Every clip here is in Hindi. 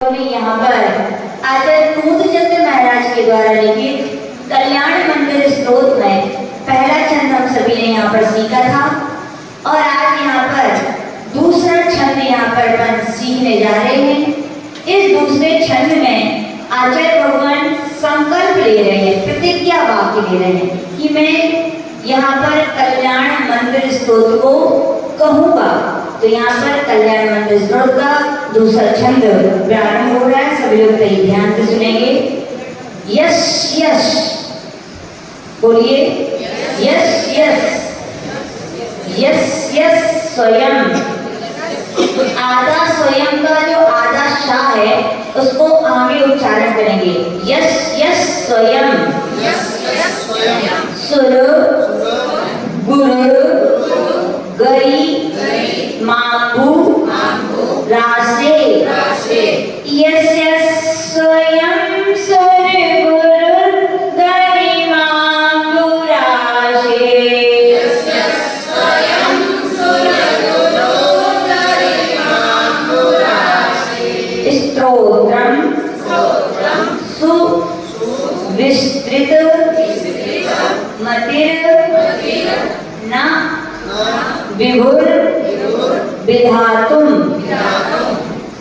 यहाँ पर आचार्य पूर्णचंद्र महाराज के द्वारा लिखित कल्याण मंदिर स्तोत्र में पहला छंद हम सभी ने यहाँ पर सीखा था और आज यहाँ पर दूसरा छंद यहाँ पर अपन सीखने जा रहे हैं। इस दूसरे छंद में आचार्य भगवान संकल्प ले रहे हैं, प्रतिज्ञा वाक्य ले रहे हैं कि मैं यहाँ पर कल्याण मंदिर स्तोत्र को कहूँगा। तो यहाँ पर कल्याण मंदिर स्तोत्र का दूसरा छंद प्रारंभ हो रहा है। सभी लोग कहीं ध्यान से सुनेंगे। यश यश बोलिए, यश यश यश यश स्वयं। आधा स्वयं का जो आधा शाह है उसको आगे उच्चारण करेंगे। यश यश स्वयं, सुर गुरु गरी मागु रासे। यश यश स्वयं सुर गुरु गरी मागु रासे। स्तोत्रम सुविस्तृत मतिर न विभुर विधातुम।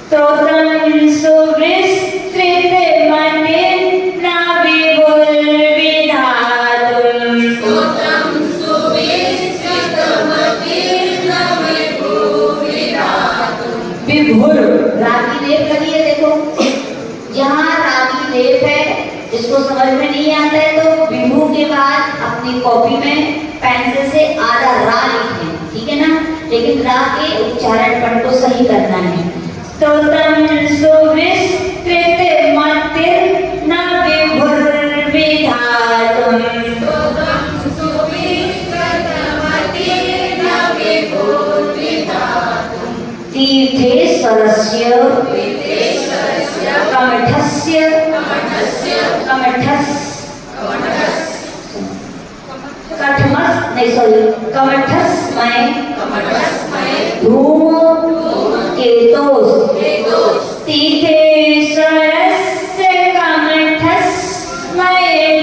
स्तोत्रम सुविस्तृत मतिर न विभुर विधातुम। विभुर रागी लेप लगी है, देखो यहाँ रागी लेप है। जिसको समझ में नहीं आता है तो विभु के बाद अपनी कॉपी में पेंसिल से आधा रा लिखें, ठीक है ना। लेकिन रा के उच्चारण पर तो सही करना है। स्तोत्रम सुविस्तृत मतिर न विभुर विधातुम। तीर्थेश्वरस्य कमठस्य कमठस्मय धूम केतोस। तीर्थेश्वरस्य कमठस्मय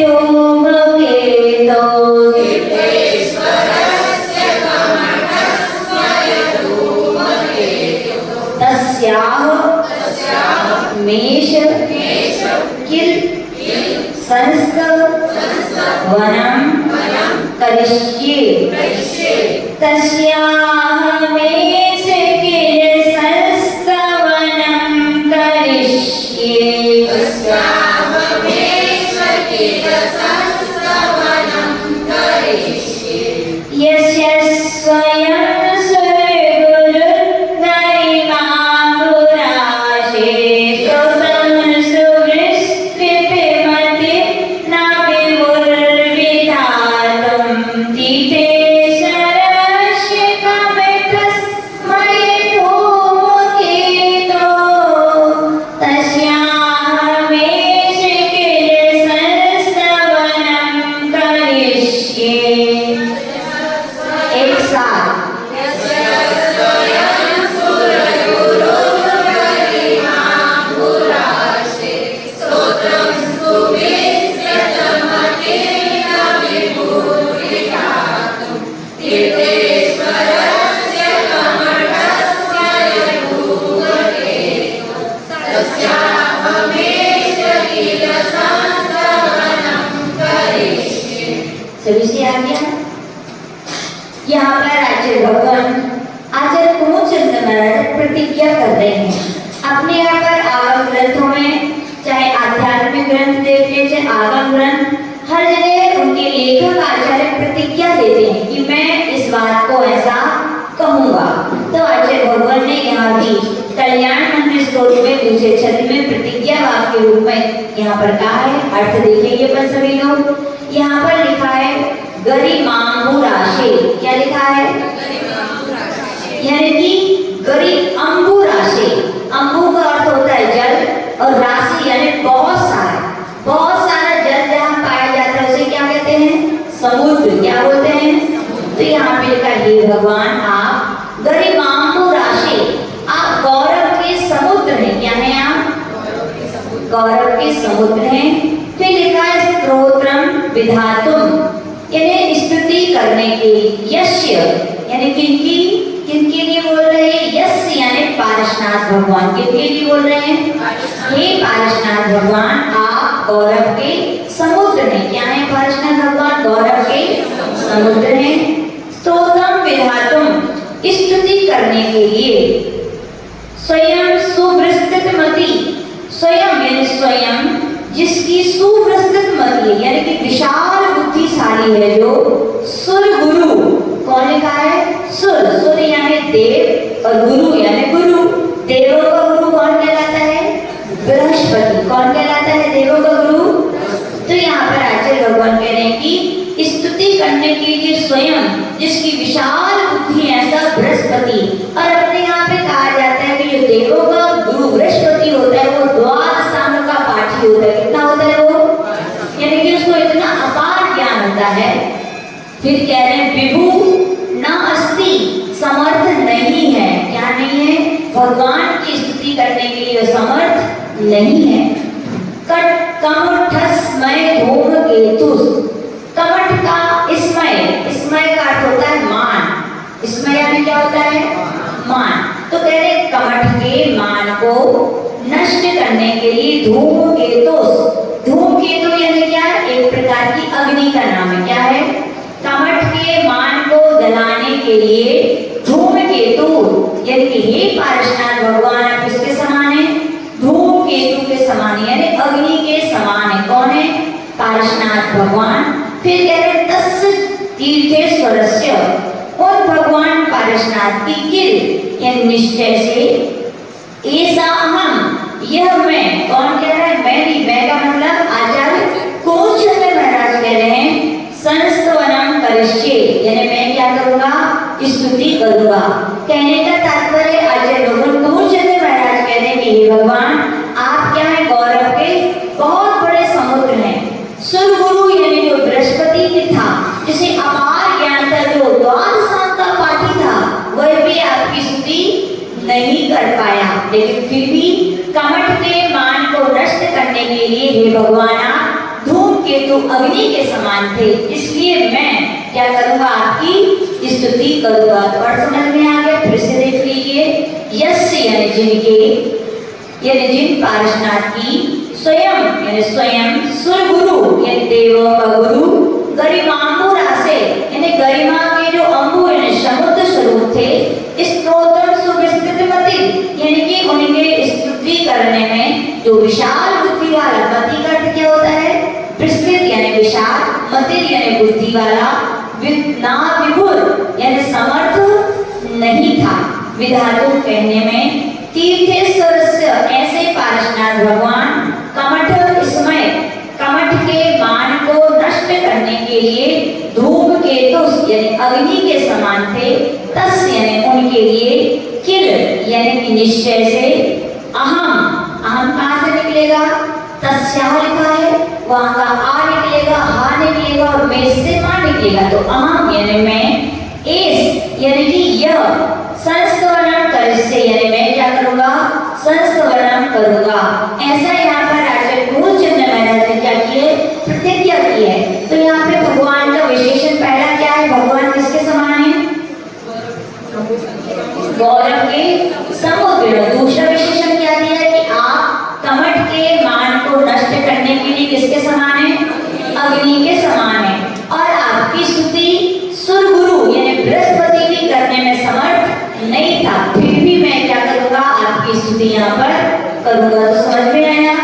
धूम केतोस। तस्याह मेष किल संस्तवनं करिष्ये। तस्याह मेष किल संस्तवनं करिष्ये। यश यश स्वयं यहाँ पर आचार्य भगवान आचार्य पूर्णचंद्र महाराज प्रतिज्ञा कर रहे हैं। अपने यहाँ पर आगम ग्रंथों में, चाहे आध्यात्मिक ग्रंथ देख ले चाहे आगम ग्रंथ, हर जगह उनके लेखक आचार्य प्रतिज्ञा देते हैं कि मैं इस बात को ऐसा कहूँगा। तो आचार्य भगवान ने यहाँ भी कल्याण मंदिर स्तोत्र में दूसरे छंद में प्रतिज्ञा वाक्य के रूप में यहाँ पर कहा है। अर्थ देखेंगे पर सभी लोग। यहाँ पर लिखा है गरिमांबु राशि। क्या लिखा है? यानी कि गरी अंबु राशि। अंबु का अर्थ होता है जल और राशि यानी बहुत सारा जल जहाँ पाया जाता है उसे क्या कहते हैं? समुद्र। क्या बोलते हैं? तो यहाँ पे लिखा है भगवान आप गरिमांबु राशि, आप गौरव के समुद्र हैं। क्या है आप? गौरव के समुद्र हैं। फिर लिखा है स्तोत्रम विधातुम, यानी स्तुति करने के, यस्य यानी किनके लिए बोल रहे हैं? यस्य यानी पारसनाथ भगवान। किनके लिए बोल रहे हैं? हे पारसनाथ भगवान, आप गौरव के समुद्र हैं। क्या है पारसनाथ भगवान? गौरव के समुद्र हैं। स्तोत्रम विधातुम, स्तुति करने के लिए। स्वयं सुविस्तृत मति, स्वयं यानी स्वयं जिसकी सुविस्तृत मति है, यानी कि विशाल बुद्धिशाली है, जो सुर गुरु। कौन लिखा है? सुर यानी देव और गुरु यानी गुरु। देवों का गुरु कौन कहलाता है? बृहस्पति। कौन कहलाता है देवों का गुरु? तो यहाँ पर आचार्य भगवान कह रहे हैं कि स्तुति करने के लिए स्वयं जिसकी विशाल बुद्धि है, ऐसा बृहस्पति। और अपने यहाँ पे कहा जाता है कि जो देवों का गुरु बृहस्पति होता है, वो द्वादश साम का पाठी होता है। कितना होता है वो? यानी कि उसको इतना अपार ज्ञान होता है। फिर कह रहे हैं विभु न अस्ति, समर्थ नहीं है। क्या नहीं है? भगवान की स्तुति करने के लिए समर्थ नहीं है। कमठस्मय धूमकेतुः, कमठ का स्मय का अर्थ होता है मान। स्मय यानी क्या होता है? मान। तो कह रहे कमठ के मान को नष्ट करने के लिए धूमकेतु यानी क्या? एक प्रकार की अग्नि का नाम है। क्या है? कमठ के मान को जलाने के लिए धूमकेतु, यानी कि हे पारसनाथ भगवान, आप किसके समान है? धूमकेतु के समान, यानी अग्नि के समान है। कौन है? पारसनाथ भगवान। फिर कह रहे तस्य तीर्थेश्वरस्य, और भगवान पारसनाथ की किल यानी निश्चय से, ऐसा हम, यह मैं। कौन कह रहा है? मैं का मतलब आचार्य कुमुदचंद्र महाराज कह रहे हैं संस्तवनम करिष्ये, यानी मैं क्या करूंगा? स्तुति करूंगा। कहने का तात्पर्य आचार्य भगवान कुमुदचंद्र महाराज कह रहे हैं कि हे भगवान, आप क्या है? गौरव के बहुत बड़े समुद्र हैं। सुर गुरु यानी जो बृहस्पति भी था, जिसे अपार ज्ञान था, जो द्वादश साम का पाठी था, वह भी आपकी स्तुति नहीं कर पाया। लेकिन फिर भी कमठ के मान को नष्ट करने के लिए हे भगवान, आप धूमकेतु अग्नि के समान थे, इसलिए मैं क्या करूंगा? आपकी स्तुति करूंगा। तो और समझ में आ गया? फिर से देख लीजिए। यस्य यानी जिनके, यानी जिन पारसनाथ की, स्वयं यानी स्वयं, सुर गुरु यानी देवों का गुरु, गरिमांबुरा से यानी गरिमा के जो अंबु यानी समुद्र स्वरूप थे, स्तोत्रम सुविस्तृत मति यानी कि उनके स्तुति करने में जो विशाल बुद्धि वाला, मति का अर्थ क्या होता है? विस्तृत यानी विशाल, मति यानी बुद्धि वाला, ना विभुर यानी समर्थ नहीं था। विधातु कहने में तीर्थेश्वर से, ऐसे पारसनाथ भगवान कमठ स्मय, कमठ के मान को नष्ट करने के लिए धूमकेतु यानी अग्नि के समान थे। तस् यानी उनके लिए, किल यानी कि निश्चय से, अहम कहाँ से निकलेगा? तस्या लिखा है, वहां का आ निकलेगा, हा निकलेगा और में से मा निकलेगा। तो अहम यानी मैं, एस यानी कि यह, संस्करण करिष्ये यानी मैं क्या करूंगा? संस्करण करूंगा। ऐसा यहाँ पर आचार्य कुमुदचंद्र महाराज ने क्या किए? प्रतिज्ञा की है। तो यहाँ पे भगवान का विशेषण पहला क्या है? भगवान किसके समान है? गौरव के समुद्र। दूसरा विशेषण क्या दिया है? कि आप कमठ के मान को नष्ट करने के लिए किसके समान है? अग्नि के समान है। और आपकी स्तुति सुर गुरु यानी बृहस्पति भी करने में समर्थ नहीं था, फिर भी मैं क्या करूंगा? आपकी स्तुति यहाँ पर करूंगा। तो समझ में आया?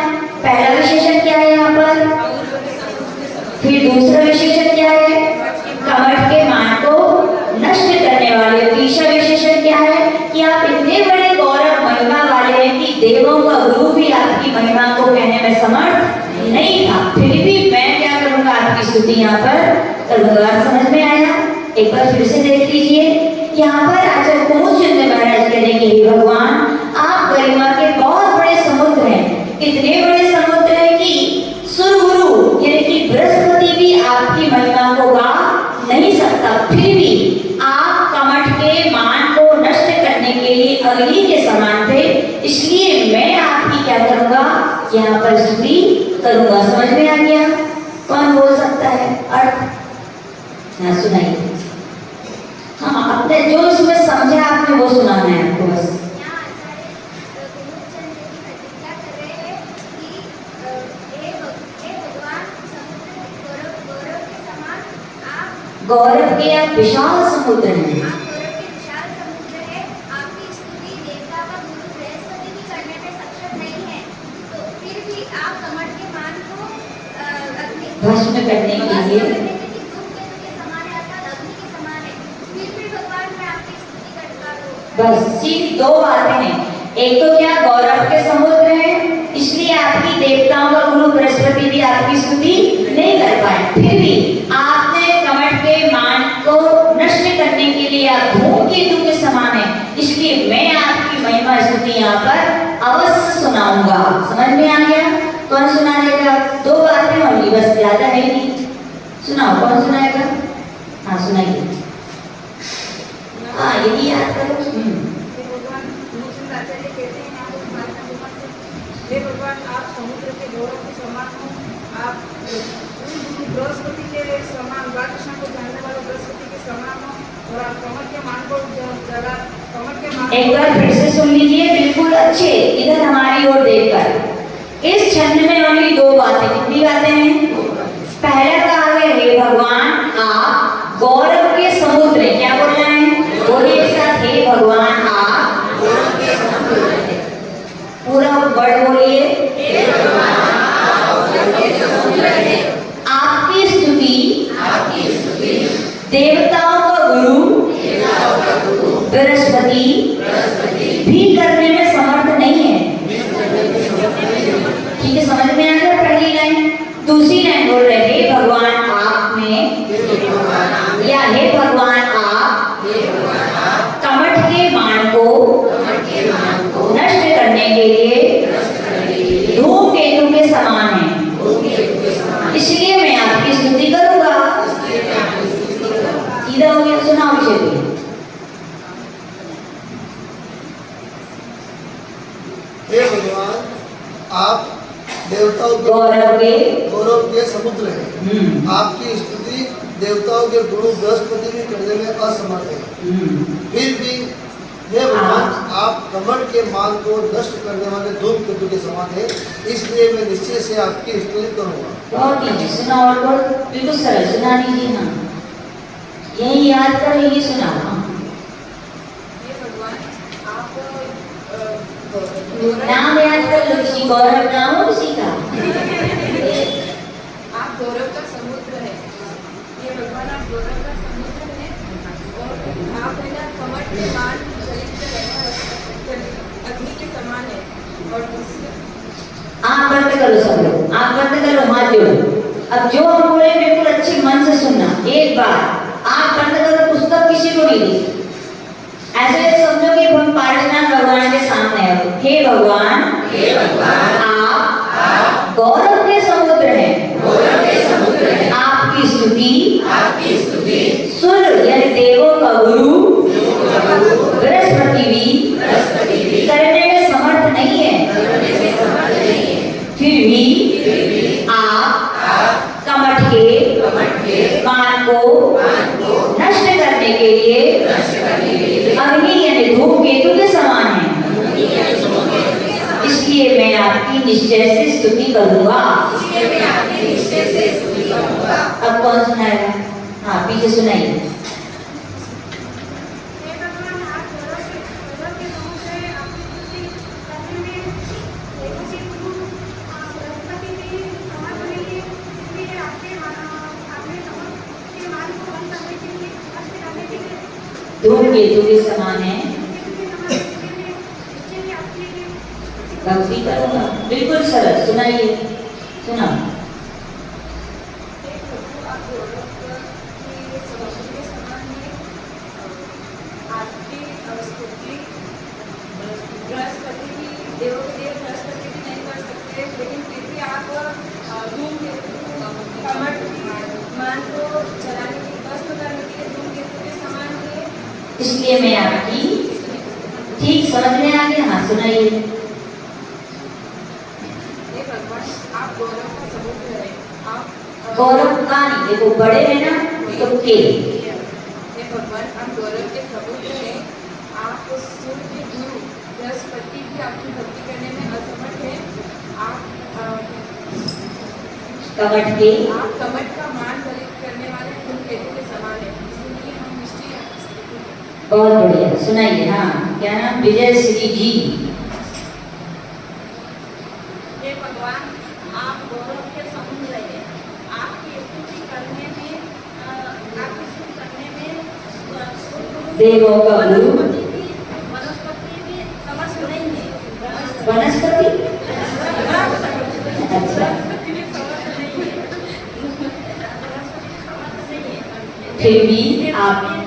पहला विशेषण क्या है यहाँ पर? फिर दूसरा विशेषण क्या है? कमठ के मान को नष्ट करने वाले। तीसरा विशेषण क्या है? कि आप इतने बड़े गौरव महिमा वाले हैं कि देवों का गुरु भी आपकी महिमा को कहने में समर्थ नहीं था, फिर भी मैं क्या करूंगा? आपकी स्तुति यहाँ पर करूंगा। समझ में आया? एक बार फिर से देख लीजिए। यहाँ पर आचार्य कुमुदचंद्र महाराज कहने के लिए भगवान, आप गरिमा के बहुत बड़े समुद्र हैं। इतने बड़े समुद्र हैं कि सुर गुरु यानी कि बृहस्पति भी आपकी महिमा को गा नहीं सकता, फिर भी आप कमठ के मान को नष्ट करने के लिए अग्नि के समान थे, इसलिए मैं आपकी क्या करूंगा? यहाँ पर स्तुति करूंगा। समझ में आ गया? कौन बोल सकता है अर्थ? हाँ सुनाइए। हाँ अपने जो इसमें समझा आपने वो सुनाना है आपको बस। गौरव के आप विशाल समुद्र हैं। आपकी स्तुति देवता का गुरु बृहस्पति भी करने में सक्षम नहीं है, तो फिर भी आप कमर के मान को भस्म करने के लिए बस सिर्फ दो बातें हैं। एक तो क्या गौरव के समुद्र है, इसलिए आपकी देवताओं का गुरु बृहस्पति भी आपकी स्तुति नहीं कर पाए। फिर भी आपने कमर के मान को नष्ट करने के लिए आप धूमकेतु के समान है, इसलिए मैं आपकी महिमा स्तुति यहाँ पर अवश्य सुनाऊंगा। समझ में आ गया? कौन सुना देगा? दो बातें होंगी बस, ज्यादा है नहीं। सुनाओ, कौन सुनाएगा? हाँ सुनाइए। हाँ यही याद करो। हे भगवान, आप समुद्र के गौरव के समान हो। आप बृहस्पति के समान, बालकृष्ण को जानने वाले बृहस्पति के समान हो, और आप कमर के मान को जरा कमर के मान। एक बार फिर से सुन लीजिए बिल्कुल अच्छे, इधर हमारी ओर देखकर। इस छंद में ओनली दो बातें। कितनी बातें हैं? पहला कहा गया हे भगवान आप गौरव के समुद्र हैं। क्या बोलना है? बोलिए साथ, हे भगवान आप पूरा वर्ड बोलिए। आपकी स्तुति देवताओं का गुरु बृहस्पति भी करने में समर्थ नहीं है। ठीक है, समझ में आ गया पहली लाइन? दूसरी लाइन बोल रहे हे भगवान आप में, या हे भगवान आप कमठ के मान को नष्ट करने के लिए धूमकेतु के समान है, इसलिए मैं आपकी स्तुति करूंगा। सीधा हो गया? सुनाओ विषय। हे भगवान आप देवताओं गौरव के समुद्र हैं। आपकी स्तुति देवताओं के गुरु बृहस्पति भी करने में असमर्थ है। फिर भी हे भगवान आप कमर के मान को नष्ट करने वाले धूमकेतु के समान है, इसलिए मैं निश्चय से आपकी स्तुति करूंगा। बहुत ही सुना, और बिल्कुल सरल सुना लीजिए ना, यही याद कर लीजिए। सुना नाम याद कर लो, किसी गौरव नाम हो किसी का। आप गौरव का समुद्र है। ये भगवान आप गौरव का समुद्र है, और आप है ना कमर के मान अग्नि के समान है। और आँख बंद करो सब लोग, आँख बंद करो, हाथ जोड़ो। अब जो हम बोले बिल्कुल अच्छे मन से सुनना। एक बार आँख बंद करो, पुस्तक किसी को नहीं दी। ऐसे समझो कि हम पार्शनाथ भगवान के सामने है। हे भगवान आप गौरव के समुद्र हैं। आपकी स्तुति सुर यानी देवों का गुरु बृहस्पति भी करने में समर्थ नहीं है। फिर भी आप कमठ के मान को नष्ट करने के लिए अग्नि यानी धूमकेतु के समान है, इसलिए मैं आपकी निश्चय से स्तुति करूंगा। अब कौन सुनाएगा? हाँ पीछे सुनाइए। धूमकेतु के समान है, भक्ति करूंगा। बिल्कुल सरल, सुनाइए। सुना बृहस्पति भी देवों के देव बृहस्पति भी नहीं कर सकते, लेकिन फिर भी आप कमर मान को जलाने की भस्म करने के लिए धूमकेतु के समान है, इसलिए मैं आपकी। ठीक समझ में आ गया? हाँ सुनाइए। भगवान आप गौरव का समुद्र है। आप गौरव का नहीं, देखो बड़े है ना तो के। हे भगवान आप गौरव के समुद्र हैं। आप सूर्य के गुरु बृहस्पति भी आपकी भक्ति करने में असमर्थ है। आप कमठ के कमठ का मान खरीद करने वाले धूमकेतु के समान है, इसलिए हम निश्चय आपकी स्तुति करें। बहुत बढ़िया, सुनाइए। हाँ, क्या नाम? विजय श्री जी। हे भगवान आप गौरव के समुद्र हैं। आपकी स्तुति करने में देवों का गुरु वनस्पति भी समर्थ नहीं है। वनस्पति। अच्छा, फिर भी आपने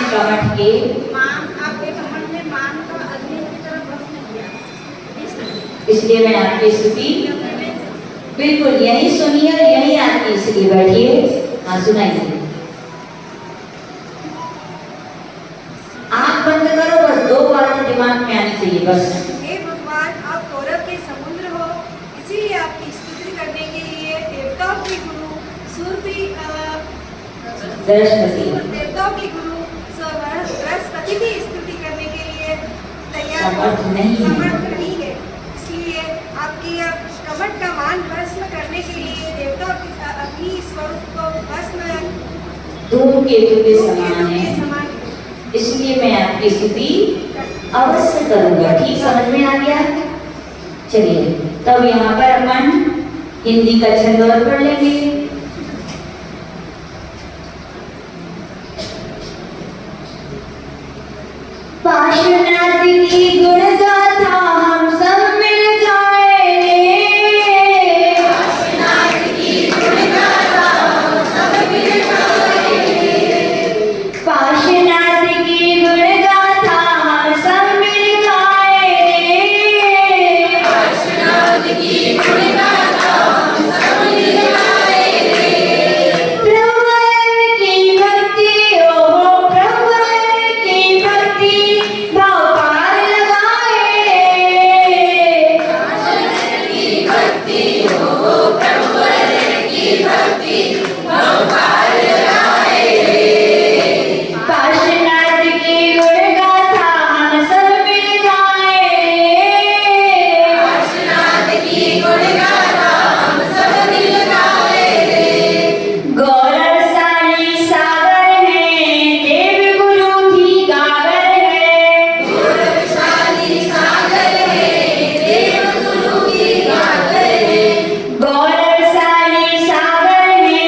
कमठ के मान आपके कमंड में मान का अग्नि की तरह भस्म किया, इसलिए मैं आपकी स्तुति बिल्कुल यही सुनिए और यही आपकी इसलिए बैठिए। हाँ, सुनाइए। आँख बंद करो, बस दो बातें दिमाग में आनी चाहिए बस। हे भगवान आप गौरव के समुद्र हो, इसीलिए आपकी स्तुति करने के लिए देवताओं के गुरु बृहस्पति देवताओं के गुरु बृहस्पति भी स्तुति करने के लिए समर्थ नहीं है। है। इसलिए आपकी कमठ का मान भस्म करने के लिए देवताओं के अग्नि स्वरूप को भस्म धूमकेतु के समान के है, समान है। इसलिए मैं आपकी स्तुति अवश्य करूंगा। ठीक समझ में आ गया? चलिए, तब यहाँ पर अपन हिंदी का छंद और पढ़ लेंगे। पार्श्वनाथ की गुण गाथा हम सब मिल गाएंगे। पार्श्वनाथ की गुण गाथा हम सब मिल गाएंगे। पार्श्वनाथ की गुण गाथा हम सब मिल गाएंगे। पार्श्वनाथ की गुण गाथा हम सब मिल गाएंगे। प्रभु की भक्ति हो, प्रभु की भक्ति भाव पार लगाए। पार्श्वनाथ की भक्ति हो, प्रभु की भक्ति भाव पार लगाए। पार्श्वनाथ की गुण गाथा हम सब मिल गाएंगे। पार्श्वनाथ की गुण गाथा हम सब मिल गाएंगे। गौरवशाली सागर है, देव गुरु भी गागर है। गौरवशाली सागर है, देव गुरु भी गागर है। गौरवशाली सागर है,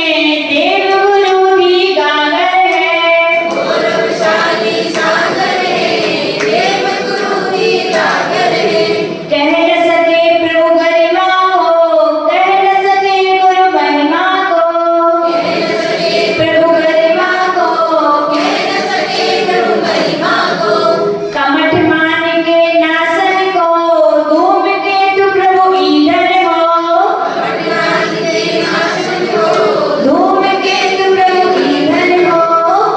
देव गुरु भी गागर है। गौरवशाली सागर है, देव गुरु भी गागर है। कह न सके प्रभु गरिमा को, कह न सके गुरु महिमा को। कह न सके प्रभु गरिमा को, कह न सके गुरु महिमा को। कमठ मान के नासन को, धूमकेतु प्रभु ईंधन हो। कमठ मान के नासन को, धूमकेतु प्रभु ईंधन हो।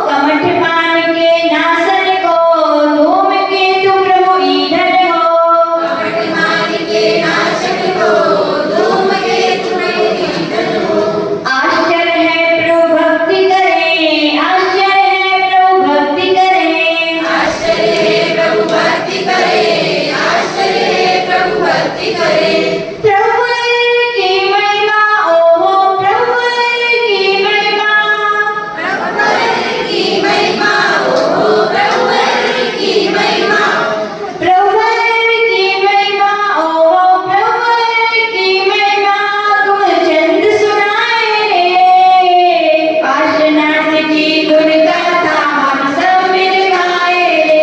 कमठ मान के नासन को, धूमकेतु प्रभु ईंधन हो। कमठ मान के नासन को, धूमकेतु प्रभु ईंधन हो। आश्चर्य है प्रभु भक्ति करें, आश्चर्य है प्रभु भक्ति करें। आश्चर्य है प्रभु भक्ति करें, आश्चर्य है प्रभु भक्ति करें। प्रभु की महिमा ओहो, प्रभु की महिमा। प्रभु की महिमा ओहो, प्रभु की महिमा। प्रभु की महिमा ओहो, प्रभु की महिमा। गुण चंद सुनाए रे। पार्श्वनाथ की गुण गाथा हम सब मिल गाए रे।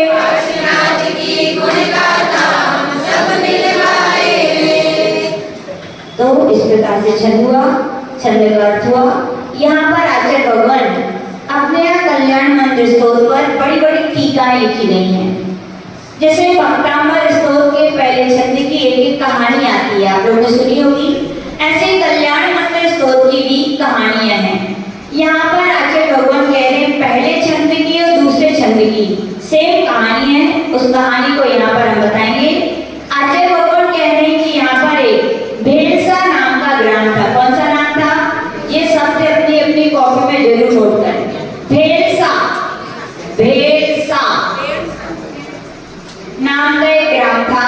पार्श्वनाथ की गुण गाथा हम सब मिल गाए रे। तो इस प्रकार से छंद हुआ, छंद का अर्थ हुआ। यहाँ पर आचार्य भगवान अपने यहाँ कल्याण मंत्र स्तोत्र पर बड़ी बड़ी टीकाएं लिखी गई हैं। जैसे भक्तांबर स्तोत्र के पहले छंद की एक एक कहानी आती है, आप लोगों ने सुनी होगी। ऐसे ही कल्याण मंत्र स्तोत्र की भी कहानियां हैं। यहाँ पर आचार्य भगवान कह रहे हैं पहले छंद की और दूसरे छंद की सेम कहानी है। उस कहानी को यहाँ पर हम बताएंगे। था,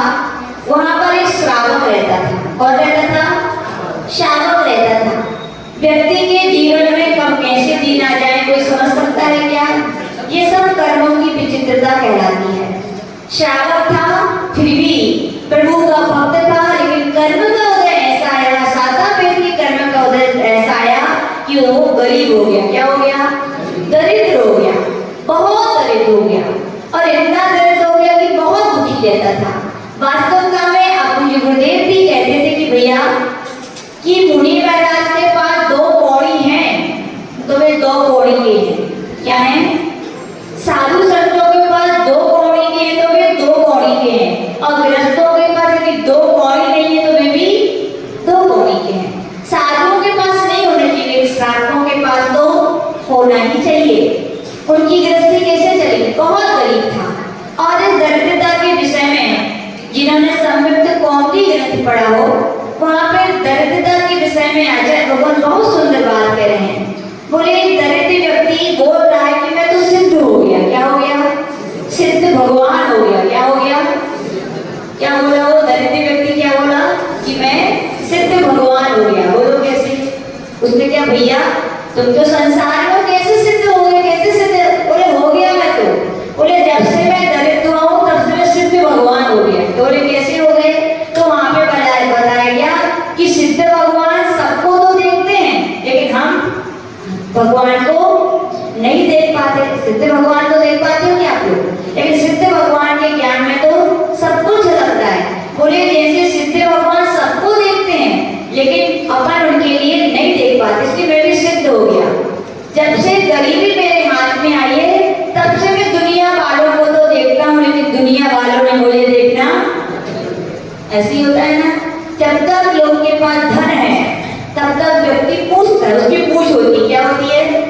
वहां पर एक श्रावक रहता था। कौन रहता था? श्रावक रहता था। व्यक्ति के जीवन में कब कैसे दिन आ जाए कोई समझ सकता है क्या? ये सब कर्मों की विचित्रता कहलाती है। श्रावक था, फिर भी प्रभु का भक्त था, लेकिन कर्म का उदय ऐसा आया, साता पेट की कर्म का उदय ऐसा आया कि वो गरीब हो गया। क्या हो गया? दरिद्र हो गया, बहुत दरिद्र हो गया, और इतना दरिद्र हो गया कि बहुत दुखी रहता था। वास्तवता में अपने गुरुदेव भी कहते थे कि भैया कि मुनि महाराज के पास 2 पौड़ी हैं, तो वे 2 पौड़ी के हैं। क्या है? साधु संतों के पास 2 पौड़ी के हैं, तो वे 2 पौड़ी के हैं, और गृहस्थों के पास यदि 2 पौड़ी नहीं है तो वे भी 2 पौड़ी के हैं। साधुओं के पास नहीं होने चाहिए, श्रावकों के पास तो होना ही चाहिए। उनकी गृहस्थी कैसे चली? बहुत गरीब था। और इस दरिद्रता के विषय में जिन्होंने संयुक्त कौमुदी ग्रंथ पढ़ा हो, वहां पे दरिद्रता के विषय में आचार्य भगवान बहुत सुंदर बात कह रहे हैं। बोले दरिद्र व्यक्ति बोल रहा है कि मैं तो सिद्ध हो गया। क्या हो गया? सिद्ध भगवान हो गया। क्या हो गया? क्या बोला वो दरिद्र व्यक्ति? क्या बोला कि मैं सिद्ध भगवान हो गया। बोलो कैसे? उसने क्या भैया तुम तो संसार में कैसे सिद्ध हो गए? कैसे सिद्ध? बोले हो गया मैं तो। बोले जब से मैं दरिद्र हुआ हूँ तब से मैं सिद्ध भगवान हो गया। तो बोले कैसे हो गए? तो वहां पे बताया गया कि सिद्ध भगवान सबको तो देखते हैं, लेकिन हम भगवान को नहीं देख पाते। सिद्ध भगवान तो देख पाते हो क्या आप लोग? लेकिन सिद्ध भगवान के ज्ञान में तो सब कुछ लगता है। बोले जैसे सिद्ध भगवान सबको देखते हैं, लेकिन अपन उनके लिए नहीं देख पाते, इसलिए मैं भी सिद्ध हो गया। जब से गरीबी मेरे हाथ में आई है तब से मैं दुनिया वालों को तो देखता हूँ, लेकिन दुनिया वालों ने मुझे देखना ऐसे ही होता है ना। जब तक लोग के पास धन है तब तक व्यक्ति पूछता है, उसकी पूछ होती है। क्या होती है?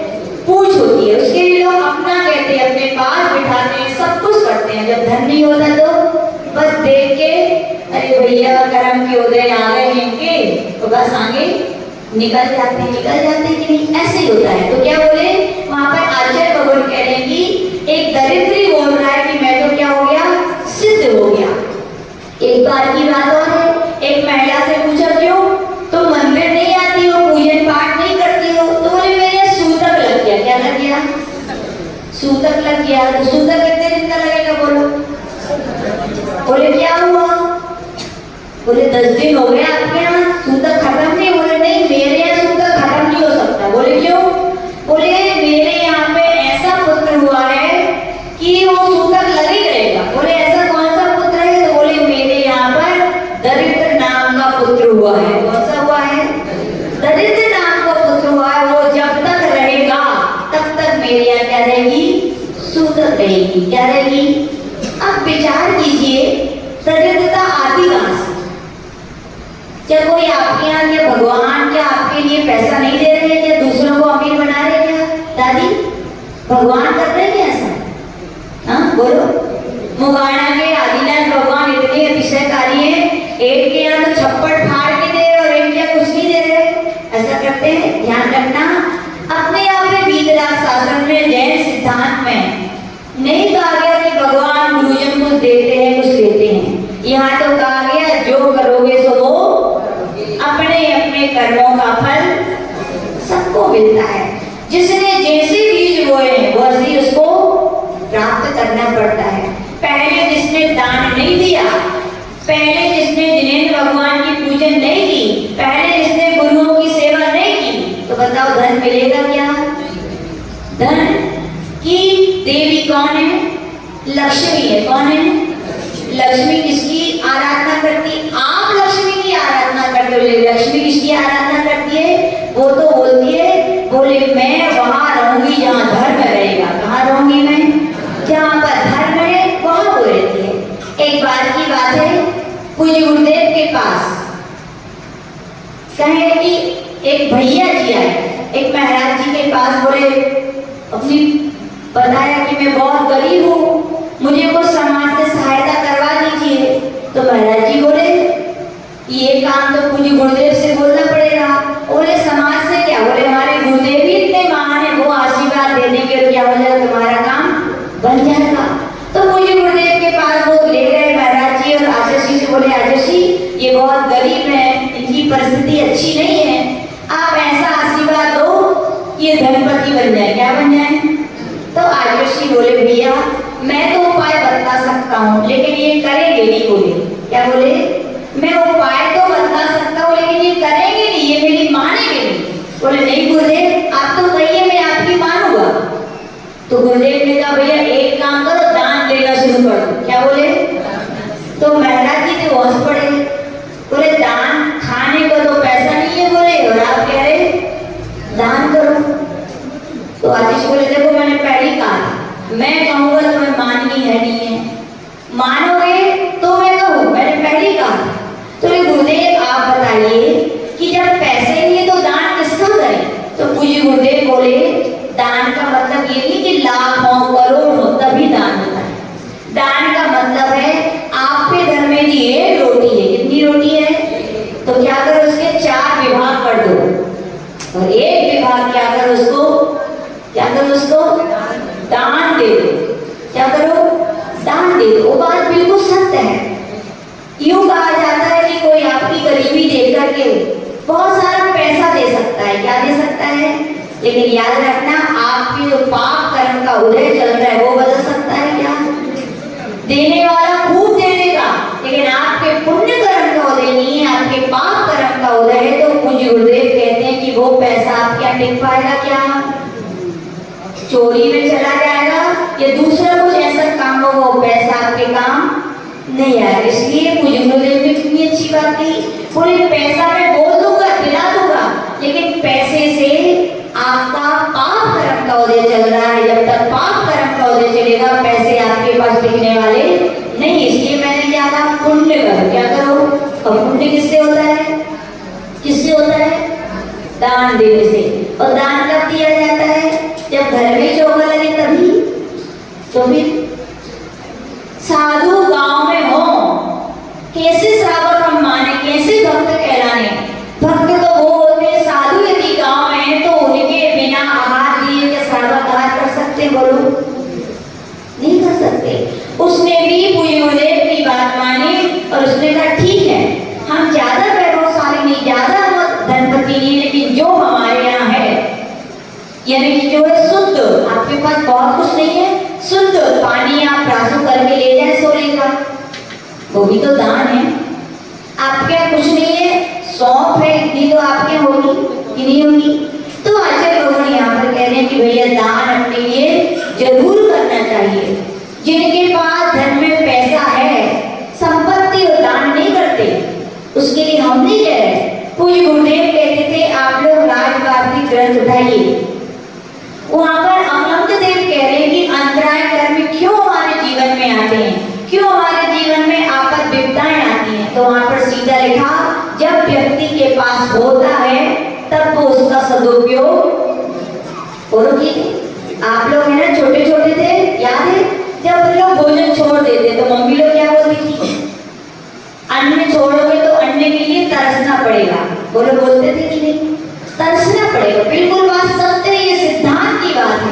पूछ होती है। उसके लिए लोग अपना कहते हैं, अपने पास बिठाते हैं, सब कुछ करते हैं। जब धन नहीं होता तो बस देख के अरे भैया कर्म के उदय आ गए इनके, तो बस आगे निकल जाते हैं कि नहीं? ऐसे ही होता है। तो क्या बोले वहां पर आचार्य भगवान कह रहे हैं कि एक दरिद्री बोल रहा है कि मैं तो क्या हो गया? सिद्ध हो गया। एक बार की बात और है, एक महिला से पूछा क्यों तो मंदिर नहीं आती हो, पूजन पाठ नहीं करती हो? तो बोले मेरे सूतक लग गया। क्या लग गया? सूतक लग गया। तो सूतक कितने दिन का लगेगा? बोलो। बोले क्या हुआ? बोले 10 दिन हो गए आपके यहाँ सूतक खत्म नहीं। बोले नहीं मेरे यहाँ सूतक खत्म नहीं हो सकता। बोले क्यों? बोले मेरे यहाँ पे ऐसा पुत्र हुआ है कि वो सूतक लग ही रहेगा। बोले ऐसा कौन सा पुत्र है? तो बोले मेरे यहाँ पर दरिद्र नाम का पुत्र हुआ है। कौन सा हुआ है? दरिद्र नाम का पुत्र हुआ है। वो जब तक रहेगा तब तक मेरे यहाँ क्या रहेगी? सूतक रहेगी। क्या रहेगी? अब विचार कीजिए दरिद्रता आती कहां से? क्या कोई आपके यहाँ क्या भगवान क्या आपके लिए पैसा नहीं दे रहे? क्या दूसरों को अमीर बना रहे? क्या दादी भगवान कर रहे क्या ऐसा? हाँ बोलो। मुगाना के आदिनाथ भगवान इतने अतिशयकारी हैं, एक के यहाँ तो छप्पड़ फाड़ के दे रहे और एक क्या कुछ नहीं दे रहे। ऐसा करते हैं? ध्यान रखना। अपने यहाँ पे वीतराग शास्त्र में जैन सिद्धांत में नहीं कहा गया कि भगवान गुरुजन कुछ देते हैं कुछ लेते हैं। यहाँ तो कहा गया जो करोगे सो वो अपने अपने कर्मों का फल सबको मिलता है। जिसने जैसे बीज बोए हैं वैसे उसको प्राप्त करना पड़ता है। पहले जिसने दान नहीं दिया, पहले जिसने जिनेंद्र भगवान की पूजन नहीं की, पहले जिसने गुरुओं की सेवा नहीं की, तो बताओ धन मिलेगा क्या? धन की देवी कौन है? लक्ष्मी है। कौन है? लक्ष्मी किसकी आराधना करती? आप लक्ष्मी की आराधना करते हो। लक्ष्मी किसकी आराधना करती है? वो तो बोलती है बोले मैं वहां रहूंगी जहाँ धर्म रहेगा। कहाँ रहूंगी मैं? जहाँ पर धर्म है वहां वो रहती है। एक बार की बात है, पूज्य गुरुदेव के पास कहे कि एक भैया जी आए एक महाराज जी के पास। बोले अपनी बताया कि मैं बहुत गरीब हूँ, मुझे कुछ समाज से सहायता करवा दीजिए। तो महाराज जी बोले ये काम तो पूज्य गुरुदेव से बोलना पड़ेगा। बोले समाज से क्या? बोले हमारे गुरुदेव ही इतने महान है, वो आशीर्वाद दे देंगे तो क्या हो जाएगा? तुम्हारा काम बन जाएगा। तो पूज्य गुरुदेव के पास वो ले गए महाराज जी और ये बहुत गरीब हैं, इनकी परिस्थिति अच्छी नहीं है, आप ऐसा आशीर्वाद दो ये धनपति बन जाए। क्या बन जाए? तो आयुषी बोले भैया मैं तो उपाय बता सकता हूँ लेकिन ये करेंगे नहीं। बोले क्या बोले? मैं उपाय तो बता सकता हूँ लेकिन ये करेंगे नहीं, ये मेरी मानेंगे नहीं। बोले नहीं गुरुदेव आप तो कहिए मैं आपकी मानूंगा। तो गुरुदेव ने कहा भैया एक काम करो, दान देना शुरू कर दो। क्या बोले? तो महाराज जी तो हंस पड़े, बोले दान खाने को तो पैसा नहीं है बोले, और आप कह रहे दान करो। तो आशीष बोले देखो मैंने पहले कहा मैं कहूँगा तुम्हें माननी है नहीं है, मानोगे तो मैं कहूँ, मैंने पहले कहा। तो गुरुदेव आप बताइए कि जब पैसे नहीं है तो दान किसका करें? तो पूज्य गुरुदेव बोले दान का मतलब ये नहीं कि लाख हो करोड़ हो तभी दान होता है। दान का मतलब है आपके घर में जी एक रोटी है, कितनी रोटी है? तो क्या करो उसके 4 विभाग कर दो, और एक विभाग क्या करो उसको, क्या करो उसको दान दे दो। क्या करो? दान दे दो। वो बात बिल्कुल सत्य है। यूं कहा जाता है कि कोई आपकी गरीबी देख करके बहुत सारा पैसा दे सकता है, क्या दे सकता है, लेकिन याद रखना आपके जो पाप कर्म का उदय चल रहा है वो बदल सकता है क्या? देने वाला खूब दे देगा लेकिन आपके पुण्य कर्म का उदय नहीं है, आपके पाप कर्म का उदय है। तो पूज्य गुरुदेव कहते हैं कि वो पैसा आप क्या टिक पाएगा? क्या चोरी में चला जाएगा या दूसरा कुछ ऐसा काम होगा, वो पैसा आपके काम नहीं आएगा। इसलिए पूज्य गुरुदेव ने कितनी अच्छी बात कही, बोले पैसा मैं बोल दूंगा दिला दूंगा लेकिन पैसे से आपका पाप कर्म का उदय चल रहा है। जब तक पाप कर्म का उदय चलेगा पैसे आपके पास टिकने वाले नहीं। इसलिए मैंने क्या कहा, पुण्य करो। क्या करो? और पुण्य किससे होता है? किससे होता है? दान देने से। और दान कब दिया जाता है? जब घर में चौका लगे तभी। तो फिर साधु गांव में हो, कैसे श्रावक हम माने, कैसे भक्त कहलाने? भक्त तो वो होते साधु यदि गांव में है तो उनके बिना आहार दिए क्या श्रावक आहार कर सकते? बोलो नहीं कर सकते। उसने भी पूज्य गुरुदेव की बात मानी और उसने कहा ठीक है हम ज्यादा वैभवशाली नहीं, ज्यादा धनपति नहीं, लेकिन जो हमारे यहाँ है यानी कि जो है शुद्ध, आपके पास बहुत कुछ नहीं है, शुद्ध पानी आप प्रासु करके ले जाए सोने का, वो भी तो दान है। आपके यहाँ कुछ नहीं है, सौंफ है, इतनी तो आपके होगी कि नहीं होगी? तो आचार्य भगवान यहाँ पर कह रहे हैं कि भैया दान अपने लिए जरूर करना चाहिए। जिनके पास धन में पैसा है, संपत्ति और दान नहीं करते, उसके लिए हम नहीं कह रहे। पूज्य गुरुदेव कहते थे आप लोग राजवार्तिक ग्रंथ उठाइए, वहां पर अमलंक देव कह रहे हैं कि अंतराय कर्म क्यों हमारे जीवन में आते हैं, क्यों हमारे जीवन में आपद विपदाएं आती हैं। तो वहां पर सीधा लिखा जब व्यक्ति के पास होता है तब वो उसका सदुपयोग करोगे। आप लोग है ना छोटे छोटे थे, याद है जब हम लोग भोजन छोड़ देते तो मम्मी लोग क्या बोलती थी, अन्न छोड़ोगे तो अन्न के लिए तरसना पड़ेगा। बोलो बोलते थे कि नहीं? तरसना पड़ेगा। बिल्कुल बात सत्य है, ये सिद्धांत की बात है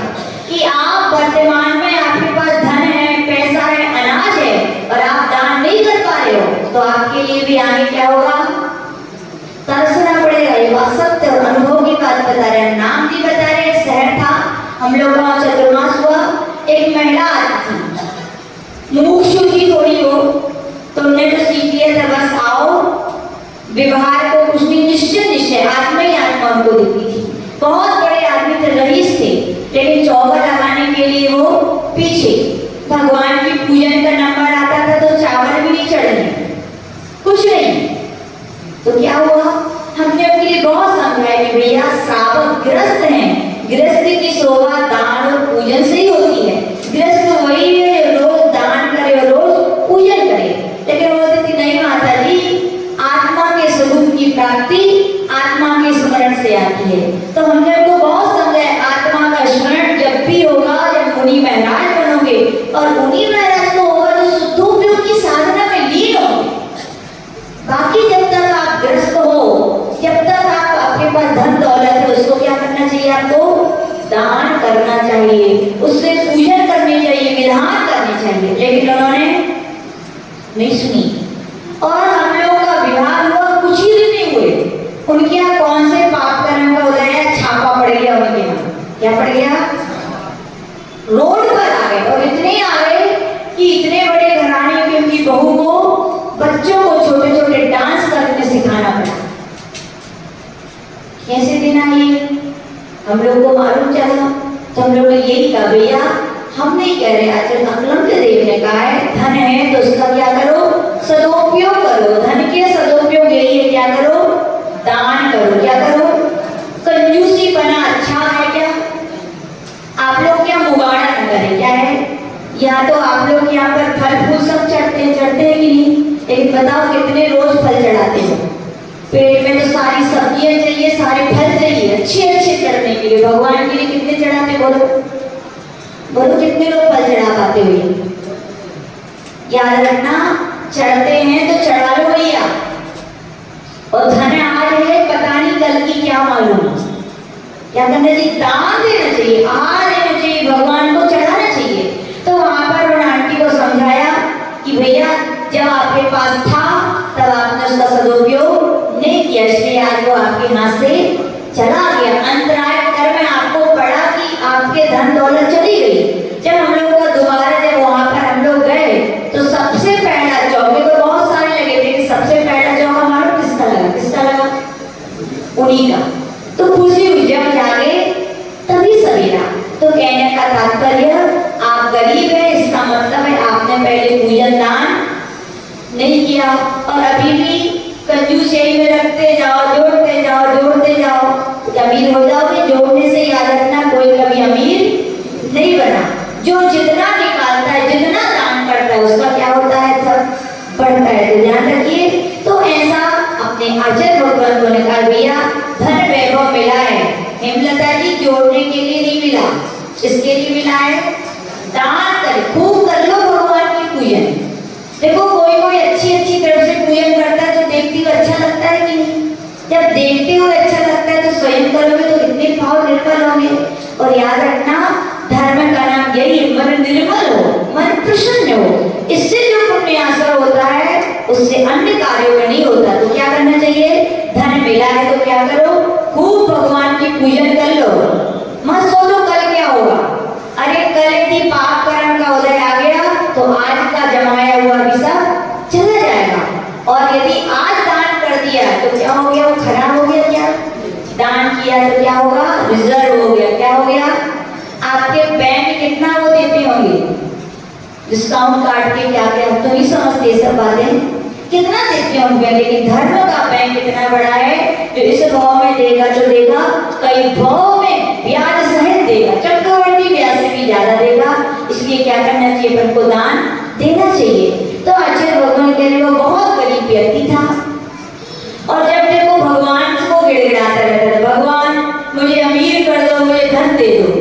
कि आप वर्तमान में आपके पास धन है, पैसा है, अनाज है और आप दान नहीं कर पा रहे हो तो आपके लिए भी आगे क्या होगा? तरसना पड़ेगा। ये बात सत्य और अनुभव की बात बता रहे हैं। नाम भी बता रहे हैं। शहर था, हम लोग का चतुर्मास हुआ, एक महिला आती थी, मुमुक्षु थी थोड़ी वो, तो उन्होंने तो सीख लिया था बस आओ, व्यवहार को कुछ भी निश्चय आत्मा ही आत्मा उनको दिखती थी। बहुत बड़े आदमी थे, रईस थे, लेकिन चौका लगाने के लिए वो पीछे, भगवान की पूजन का नंबर आता था तो चावल भी नहीं चढ़ने, कुछ नहीं। तो क्या हुआ, हमने अपने लिए बहुत समझाया कि भैया श्रावक गृहस्थ हैं, गृहस्थ की शोभा दान और पूजन से ही होती है। गृहस्थ वही है रोज दान करे और रोज पूजन करे। लेकिन वो बोलती थी नहीं माता जी, आत्मा के स्वरूप की प्राप्ति आत्मा के स्मरण से आती है। तो हमने उनको बहुत समझाया आत्मा का स्मरण जब भी होगा जब मुनि महाराज बनोगे, और मुनि महाराज को होगा तो शुद्धोपयोग की साधना में लीन होंगे। बाकी जब तक आप ग्रस्त हो, जब तक आप आपके पास धन दौलत है, उसको क्या करना चाहिए? आपको दान करना चाहिए, उससे पूजन करनी चाहिए, विधान करनी चाहिए। लेकिन उन्होंने नहीं सुनी और हम लोग का विवाह हुआ कुछ ही दिन नहीं हुए, उनके यहाँ कौन से पाप कर्म का उदय है, छापा पड़ गया उनके यहाँ। क्या पड़ गया? रोड पर आ गए। और इतने आ गए कि इतने बड़े घराने की उनकी बहू को, बच्चों को छोटे छोटे डांस करने सिखाना पड़ा। कैसे दिन आए हम लोग को मालूम चला, तो हम लोग ने यही कहा भैया हम नहीं कह रहे, आचरण अकलम के देव ने कहा है धन है तो उसका क्या करो, सदुपयोग करो। धन के सदुपयोग यही है, क्या करो, दान करो। क्या करो? कंजूसी बना अच्छा है क्या? आप लोग क्या मुगाड़ा न करें, क्या है? या तो आप लोग यहाँ पर फल फूल सब चढ़ते हैं कि नहीं? लेकिन बताओ कितने रोज फल चढ़ाते हो? पेट में तो सारी सब्जियां चाहिए, सारे फल चाहिए अच्छे अच्छे चढ़ने के लिए। भगवान के लिए कितने चढ़ाते बोलो? बोलो कितने लोग फल चढ़ा पाते हुए? याद रखना, चढ़ते हैं तो चढ़ा लो भैया। और धन आज है, पता नहीं कल की क्या मालूम। क्या करना चाहिए? दान देना चाहिए, आहार देना चाहिए, भगवान को चढ़ाना चाहिए। तो वहां पर उन आंटी को समझाया कि भैया जब आपके पास था तब आपने उसका सदुपयोग नहीं किया, इसलिए आज वो आपके हाथ से चला गया। अंतराय कर में आपको पड़ा कि आपके धन दौलत चली गई। जब हम लोगों का दोबारा जब वहां पर हम लोग गए तो सबसे पहला चौके तो बहुत सारे लगे थे, कि सबसे पहला चौका मालूम किसका लगा? किसका लगा? उन्हीं का। तो खुशी हुई जब जागे तभी सवेरा। तो कहने का तात्पर्य, आप गरीब है इसका मतलब है आपने पहले पूजन दान नहीं किया, और अभी भी कंजूस यही में रखते जाओ, जोड़ते जाओ, जोड़ते जाओ, अमीर हो जाओगे। जोड़ने से याद रखना कोई कभी अमीर नहीं बना। जो जितना निकालता है, जितना दान करता है, उसका क्या होता है? सब बढ़ता है। तो ध्यान रखिए। तो ऐसा अपने आचार्य भगवान को ने कहा भैया धन वैभव मिला है, हेमलता जी जोड़ने के लिए नहीं मिला, इसके लिए मिला है दान कर, खूब कर लो भगवान की पूजन। देखो कोई कोई अच्छी अच्छी तरफ से पूजन करता है तो देखते हुए अच्छा लगता है कि नहीं? जब देखते हुए अच्छा लगता है तो स्वयं करोगे तो कितने भाव निर्मल होंगे। और याद रखना, धर्म का नाम यही है, मन निर्मल हो, मन प्रसन्न हो। इससे जो पुण्य असर होता है उससे अन्य कार्यों में नहीं होता। तो क्या करना चाहिए? धन मिला है तो क्या करो, खूब भगवान की पूजन कर लो। मत सोचो कल क्या होगा। अरे कल यदि पाप कर्म का उदय आ गया तो आज का जमाया हुआ भी सब चला जाएगा। और यदि आज दान कर दिया तो क्या हो गया? वो खराब हो गया। क्या दान किया तो क्या होगा? रिजर्व हो गया। क्या हो गया? आपके बैंक कितना वो देते होंगे, डिस्काउंट काट के, क्या क्या तो नहीं समझते सब बातें, कितना देते होंगे। लेकिन धर्म का बैंक इतना बड़ा है जो इस भाव में देगा तो देगा, कई भाव में ब्याज सहित देगा, चक्रवर्ती ब्याज से भी ज्यादा देगा। इसलिए क्या करना चाहिए? अपन को दान देना चाहिए। तो आचार्य भगवान कह रहे वो बहुत गरीब व्यक्ति था, और जब देखो भगवान को गिड़गिड़ाता रहता था, भगवान मुझे अमीर कर दो, मुझे धन दे दो।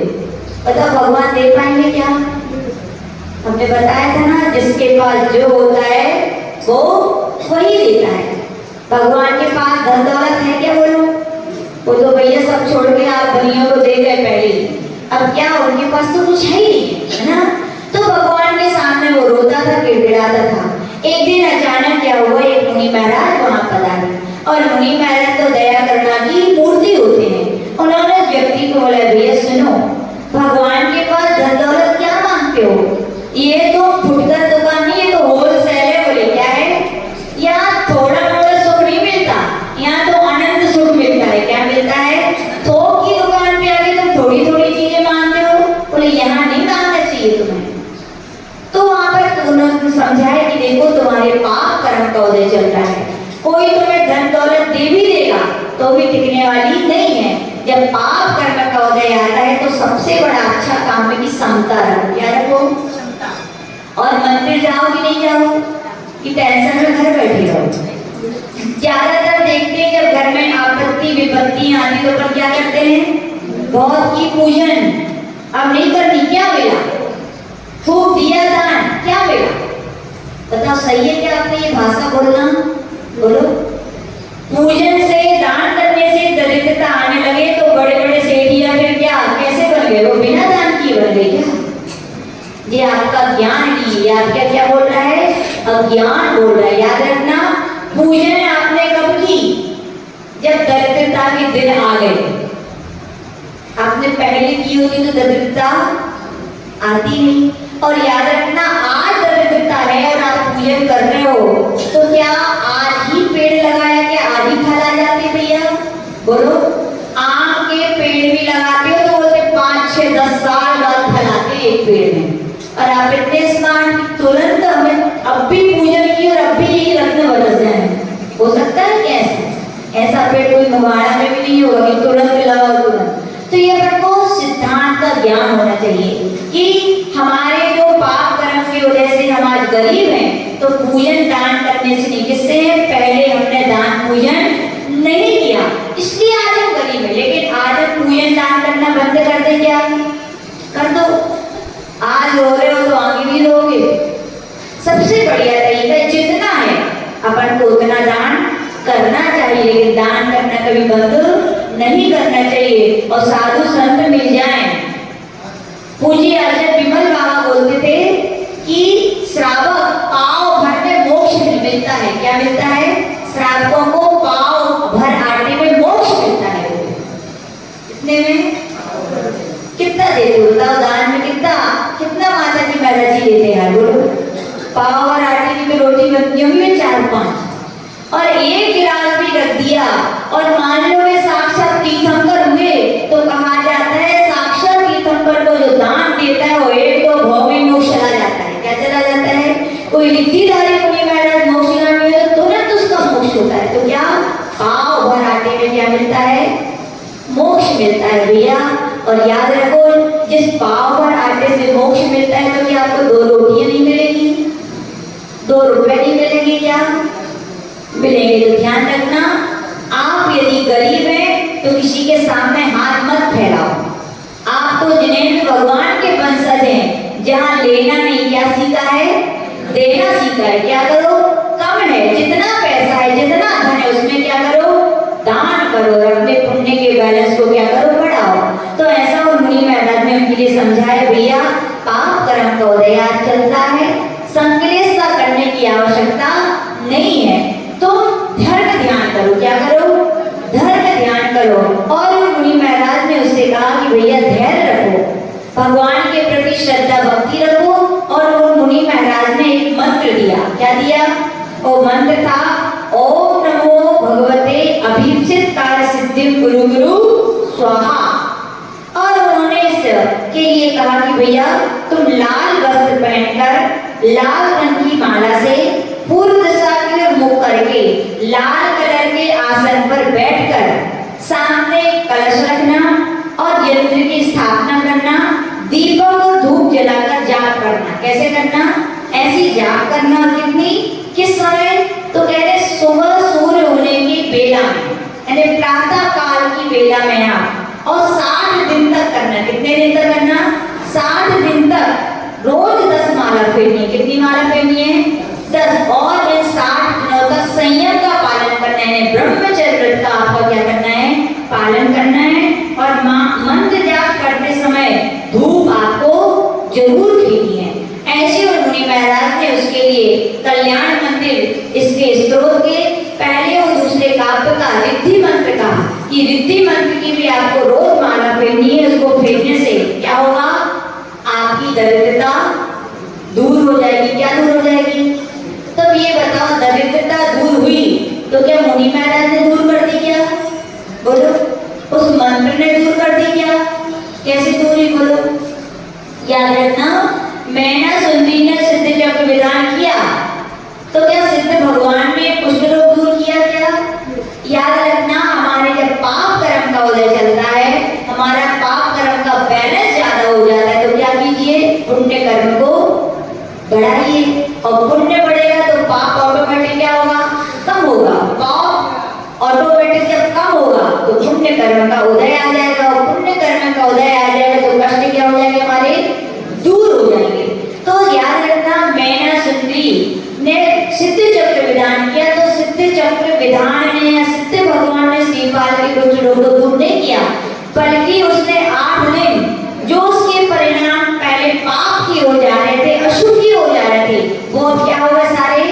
बताओ भगवान दे पाएंगे क्या? हमने बताया था ना, जिसके पास जो होता है वो वही देता है। भगवान के पास धन दौलत है क्या? बोलो। वो तो भैया सब छोड़ के आप बनियों को दे गए पहले ही। अब क्या उनके पास तो कुछ है ही नहीं, है ना? तो भगवान के सामने वो रोता था, गिड़गिड़ाता था। एक दिन अचानक क्या हुआ, एक मुनि महाराज वहां पधारे, और मुनि महाराज तो दया करुणा की मूर्ति होते हैं। उन्होंने व्यक्ति को बोला भैया सुनो, भगवान के पास धन दौलत क्या मांगते हो? ये तो फुटकर दुकान नहीं है, तो होलसेल है। बोले क्या है? यहाँ थोड़ा मोड़ा सुख नहीं मिलता, यहाँ तो अनंत सुख मिलता है। क्या मिलता है? थोक की दुकान पे आके तुम थोड़ी थोड़ी चीजें मांगते हो। बोले यहाँ नहीं मांगना चाहिए तुम्हें। तो वहां पर उन्होंने समझाया कि देखो तुम्हारे पाप कर्म का उदय चल रहा है, कोई तुम्हें धन दौलत दे भी देगा तो भी टिकने वाली नहीं है। जब पाप कर्म का उदय आता है तो सबसे बड़ा अच्छा काम है कि समता रखो। क्या रखो? और मंदिर जाओ कि नहीं जाओ, कि टेंशन में घर बैठे रहो। ज्यादातर देखते हैं जब घर में आपत्ति विपत्ति आती तो अपन क्या करते हैं? बहुत की पूजन अब नहीं करनी। क्या मिला? खूब दिया दान, क्या मिला? बताओ सही है क्या आपने ये भाषा बोलना? बोलो। पूजन से, दान करने से दरिद्रता आने लगे तो बड़े बड़े सेठिया फिर क्या कैसे बन गए? वो बिना दान किए बन गए क्या? ये आपका ज्ञान नहीं, ये आपका क्या बोल रहा है? अज्ञान बोल रहा है। याद रखना, पूजन आपने कब की? जब दरिद्रता के दिन आ गए। आपने पहले की होती तो दरिद्रता आती नहीं। और याद रखना, आज दरिद्रता है और आप पूजन कर रहे हो तो क्या आज ही पेड़ लगाया कि आज ही फल आ जाते भैया? बोलो। आम के पेड़ भी लगाते हो तो बोलते 5, 6, 10 साल बाद फल आते एक पेड़ में। और आप इतने स्मार्ट, तुरंत हमें अब भी पूजन की और अब भी यही रत्न बरस जाए। हो सकता है कैसे? ऐसा पेड़ कोई मुहाड़ा में भी नहीं होगा कि तुरंत लगाओ तुरंत। तो ये अपन को सिद्धांत का ज्ञान होना चाहिए कि हमारे जो पाप कर्म की वजह से हम आज गरीब हैं, तो पूजन दान करने से नहीं। किससे? पहले हमने दान पूजन नहीं किया इसलिए आज हम गरीब हैं। लेकिन आज हम पूजन दान करना बंद कर दें क्या? कर दो। आज रो रहे हो तो आगे भी रोगे। सबसे बढ़िया तरीका जितना है अपन को उतना दान करना चाहिए, लेकिन दान करना कभी बंद नहीं करना चाहिए। और साधु संत मिल जाएं। पूज्य अर्जन विमल बाबा बोलते थे कि श्रावक पाव भर में मोक्ष मिलता है। क्या मिलता है? श्रावकों को पाव भर आटे में मोक्ष मिलता है। कितने में? कितना देते हो? बताओ, दान में कितना कितना माता जी महाराज जी देते हैं? बोलो। पाव और आटे की तो रोटी बनती होगी 4-5 और एक गिलास भी रख दिया और मान लो वे साक्षात तीर्थंकर हुए तो कहा जाता है साक्षात तीर्थंकर को जो दान देता है वो एक तो भौमी मोक्ष चला जाता है। क्या चला जाता है? कोई रिद्धिधारी मुनि महाराज मोक्षगामी है तो तुरंत उसका मोक्ष होता है। तो क्या पाव भर आटे में क्या मिलता है? मोक्ष मिलता है भैया। और याद रखो, जिस पाव भर आटे से मोक्ष मिलता है तो क्या आपको 2 रोटियां नहीं मिलेगी? 2 रुपए नहीं मिलेंगे? क्या मिलेंगे? तो ध्यान रखना, आप यदि गरीब हैं तो किसी के सामने हाथ मत फैलाओ। आप तो जिन्हें भगवान के वंशज हैं, जहाँ लेना नहीं, क्या सीखा है? देना सीखा है। क्या करो? कम है, जितना पैसा है, जितना धन है, उसमें क्या करो? दान करो। अपने पुण्य के बैलेंस को क्या करो? बढ़ाओ। तो ऐसा वो मुनि महाराज ने उनके लिए समझाया, भैया पाप कर्म का उदय आज चलता है, संकलेश का करने की आवश्यकता नहीं है। तो धर्म ध्यान करो। क्या करो? धर्म ध्यान करो। और मुनि महाराज ने उससे कहा कि भैया धैर्य रखो, भगवान के प्रति श्रद्धा भक्ति रखो। और वो मुनि महाराज ने एक मंत्र दिया। क्या दिया? वो मंत्र था ओम नमो भगवते अभीप्सित कार्य सिद्धि गुरु गुरु स्वाहा। और उन्होंने इसके लिए कहा कि भैया तुम लाल वस्त्र पहनकर लाल रंग की माला से पूर्व दिशा की ओर मुख करके लाल कलर के आसन पर बैठकर सामने कलश रखना और यंत्र की स्थापना करना, दीपक और धूप जलाकर जाप करना। कैसे करना? ऐसी जाप करना। कितनी? किस समय? तो कह रहे सुबह सूर्य होने की बेला में, यानी प्रातः काल की बेला में आप, और 60 दिन तक करना। कितने दिन तक करना? 60 दिन तक रोज 10 माला फेरनी। कितनी माला फेरनी है? 10। और इन 60 दिनों तक संयम का पालन करना है, ब्रह्मचर्य व्रत का आपको क्या करना है? पालन करना है। और मंत्र जाप करते समय धूप आपको जरूर खींचनी है। ऐसे मुनि महाराज ने उसके लिए कल्याण मंदिर इसके स्त्रोत के पहले और दूसरे काव्य का रिद्धि मंत्र का कि रिद्धि मंत्र की भी आपको रोज माला फेरनी है। उसको फेरने से क्या होगा? आपकी दरिद्रता दूर हो जाएगी। क्या दूर हो जाएगी? तब ये बताओ, दरिद्रता दूर हुई तो क्या मुनि महाराज ने दूर कर दी क्या? बोलो। उस मंत्र ने दूर कर दी क्या? कैसे दूर हुई? बोलो। याद रखना, मैना सुंदरी ने सिद्ध चक्र विधान किया तो क्या सिद्ध भगवान ने कुष्ठ रोग दूर किया क्या? याद रखना, हमारे जब पाप कर्म का उदय चलता है, हमारा पाप कर्म का बैलेंस ज्यादा हो जाता है, तो क्या कीजिए? पुण्य कर्म को बढ़ाइए। और पुण्य बढ़ेगा तो पाप ऑटोमेटिक क्या होगा? कम होगा। पाप ऑटोमेटिक जब कम होगा तो पुण्य कर्म का उदय आ जाएगा। और पुण्य कर्म का उदय आ जाएगा तो कष्ट क्या हो जाएंगे? हमारे दूर हो जाएंगे। तो याद रखना, मैना सुंदरी ने सिद्ध चक्र विधान किया तो सिद्ध चक्र विधान ने या सिद्ध भगवान ने श्रीपाल के कुछ रोग को दूर नहीं किया, बल्कि उसने 8 दिन जो उसके परिणाम पहले पाप की हो जा रहे थे, अशुभ की हो जा रहे थे, वो क्या हुआ? सारे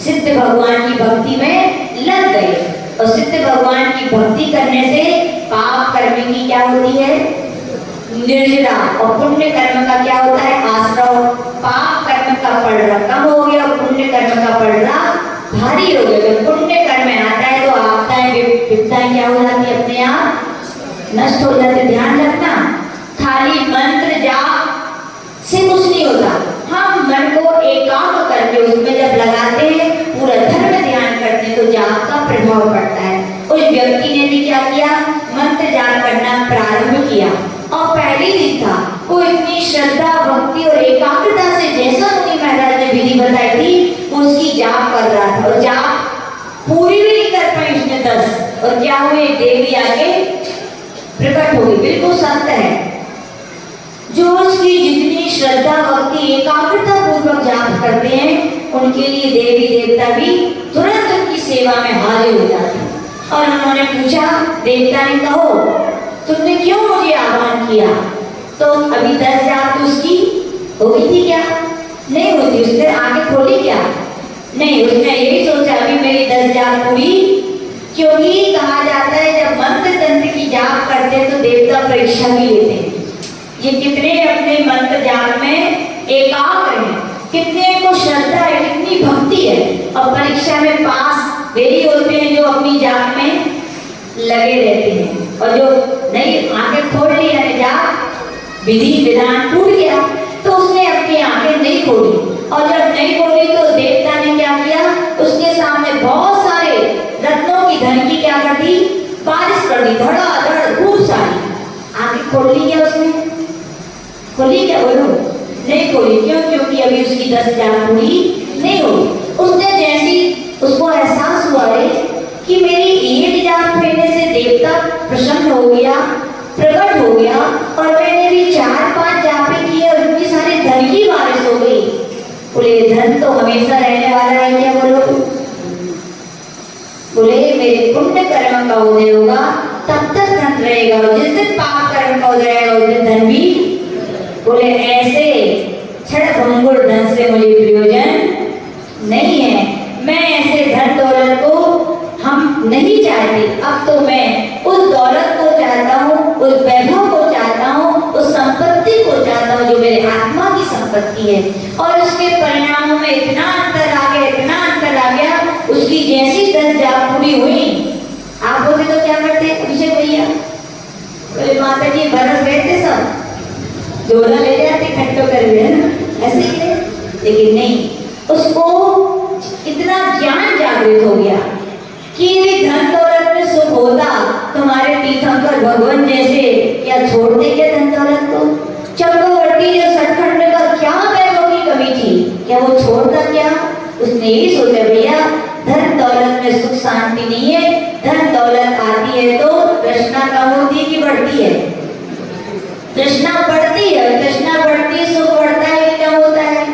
सिद्ध सिद्ध भगवान की भक्ति में लग गए। और सिद्ध भगवान की भक्ति करने से पाप कर्म की क्या होती है? निर्जरा। और पुण्य कर्म का क्या होता है? आश्रव। पाप कर्म का फल कम हो गया और पुण्य कर्म का फल भारी हो गया। जब पुण्य कर्म आता है तो आपदाएं विपदाएं क्या हो जाती है? अपने आप नष्ट हो जाते। ध्यान रखना, खाली मंत्र जाप से कुछ नहीं होता। हम मन को एकाग्र करके उसमें जब लगाते हैं, पूरा धर्म ध्यान करते हैं, तो जाप का प्रभाव पड़ता है। उस व्यक्ति ने भी क्या किया? मंत्र जाप करना प्रारंभ किया और पहले दिन था वो इतनी श्रद्धा भक्ति और एकाग्रता से जैसा मुनि महाराज ने विधि बताई थी वो उसकी जाप कर रहा था। और जाप पूरी भी नहीं कर पाई उसने 10। और क्या हुए? देवी आके प्रकट हो गई। बिल्कुल सत्य है, जो उसकी जितनी श्रद्धा भक्ति एकाग्रता पूर्वक जाप करते हैं उनके लिए देवी देवता भी तुरंत उनकी सेवा में हाजिर हो जाते हैं। और उन्होंने पूछा, देवता ने कहो तुमने क्यों मुझे आह्वान किया? तो अभी 10 जाप तो उसकी हो गई थी क्या? नहीं होती। उसने आगे खोली क्या? नहीं, उसने यही सोचा अभी मेरी 10 जाप पूरी। क्योंकि कहा जाता है जब मंत्र तंत्र की जाप करते हैं तो देवता परीक्षा भी लेते हैं, ये कितने अपने मंत्र जाप में एकाग्र हैं, कितने को श्रद्धा है, कितनी भक्ति है। और परीक्षा में पास वही होते हैं जो अपनी जाप में लगे रहते हैं। और जो नहीं आंखें खोल ली है, जाप विधि विधान टूट गया, तो उसने अपनी आंखें नहीं खोली। और जब नहीं खोली तो देवता ने क्या किया? उसके सामने बहुत सारे रत्नों की धन की क्या कर दी? बारिश कर दी, धड़ाधड़ खूब सारी। आंखें खोल ली क्या उसने? खोली क्या? बोलो। नहीं खोली। क्यों? क्योंकि अभी उसकी 10 जाप पूरी नहीं हुई। उसने जैसी उसको एहसास हुआ है कि मेरी एक जाप फेरने से देवता प्रसन्न हो गया, प्रकट हो गया, और मैंने भी 4-5 जापें की और इतनी सारी धन की बारिश हो गई। बोले धन तो हमेशा रहने वाला है क्या? बोलो। बोले मेरे पुण्य कर्म का उदय होगा तब तक धन रहेगा, और जिस दिन पाप कर्म का उदय रहेगा उस दिन धन भी। बोले ऐसे क्षण भंगुर धन से मुझे प्रयोजन नहीं है। मैं ऐसे धन दौलत को हम नहीं चाहते। अब तो मैं उस दौलत को चाहता हूँ, उस वैभव को चाहता हूँ, उस संपत्ति को चाहता हूँ जो मेरे आत्मा की संपत्ति है। और उसके परिणामों में इतना अंतर आ गया, इतना अंतर आ गया। उसकी जैसी 10 जाप पूरी हुई, आप बोले तो क्या करते अभिषेक भैया? बोले माता जी बरस गए थे सब, जोड़ा ले जाते खट्टो कर दिया ना, ऐसे ही है। लेकिन नहीं, उसको इतना ज्ञान जागृत हो गया कि धन दौलत में सुख होता। तुम्हारे तीर्थंकर भगवान जैसे क्या छोड़ते क्या धन दौलत को? चक्रवर्ती जो सतखंड का क्या वैभव की कमी थी, क्या वो छोड़ता क्या? उसने यही सोचा भैया धन दौलत में सुख शांति नहीं है। धन दौलत आती है तो तृष्णा कम होती है कि बढ़ती है? तृष्णा बढ़ती है। तृष्णा बढ़ती है, सुख बढ़ता है कि कम होता है?